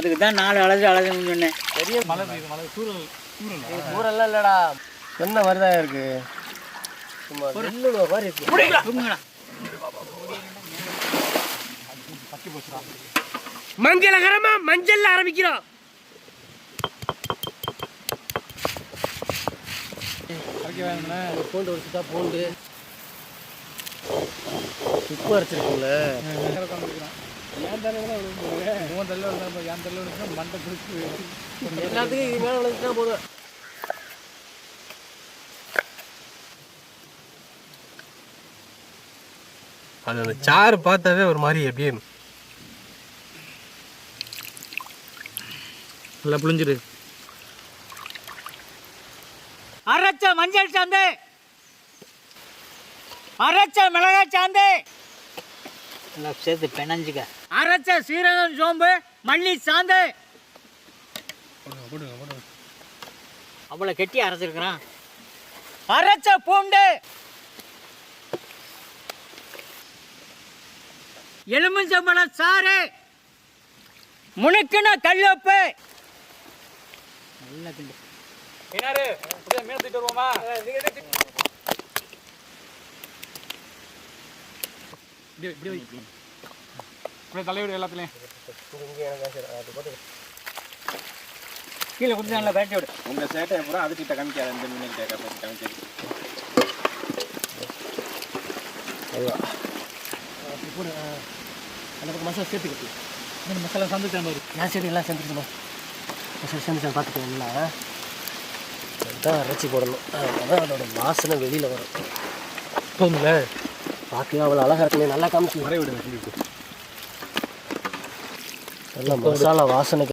அதுக்கு தான் 4 அலசுன்னு சொன்னேன். பெரிய மழை பெய்யுது, மழை தூரல் தூரெல்லாம் இல்லைடா, என்ன மாதிரிதான் இருக்கு, சும்மா நெல்லுட மாதிரி இருக்கு. மங்களகரமா மஞ்சள் ஆரம்பிக்கிறோம். பூண்டு வச்சுட்டா பூண்டு உப்பு அரைச்சிருக்குல்ல, எல்லாத்துக்கும் இது மேலே விழுந்துட்டா போதும். அது அந்த சாறு பார்த்தாவே ஒரு மாதிரி எப்படியே நல்லா புளிஞ்சிரு. அரைச்ச மஞ்சள் சாந்து, அரைச்ச மிளகாய் சாந்து எல்லாம் சேர்த்து பெனஞ்சுக்க, அரைச்ச சீரகம் சோம்பு மல்லி சாந்து அவ்வளோ கெட்டி அரைச்சிருக்கிறான். அரைச்ச பூண்டு, எலுமிச்சம்பழம் சாறு, முணுக்குன கல்லுப்பு. நல்லா கிண்டு. மீன் தூக்கிட்டு வருவோமா? தலைவிடு எல்லாத்துலையும் கீழே கொடுத்து நல்லா பேட்டி விடு. உங்கள் சேட்டை பூரா அதுக்கிட்ட காமிக்காது, இந்த மீன் கேட்க காமிக்காது. அந்த பக்கம் மசாலா சேர்த்துக்கிட்டு மசாலா சந்துச்சான் பாரு. நான் சரி எல்லாம் சேர்ந்துக்கணும். மசாலா சேர்ந்துச்சான் பார்த்துக்கோங்களா, அதுதான் அரைச்சி போடணும். அதுதான் அதோட வாசனை வெளியில் வரும். போதும்ல, பார்க்கலாம் அவ்வளோ அழகாக இருக்குமே, நல்லா காமிச்சு மறை விடுங்க சொல்லிட்டு நல்லா மசாலா வாசனைக்கு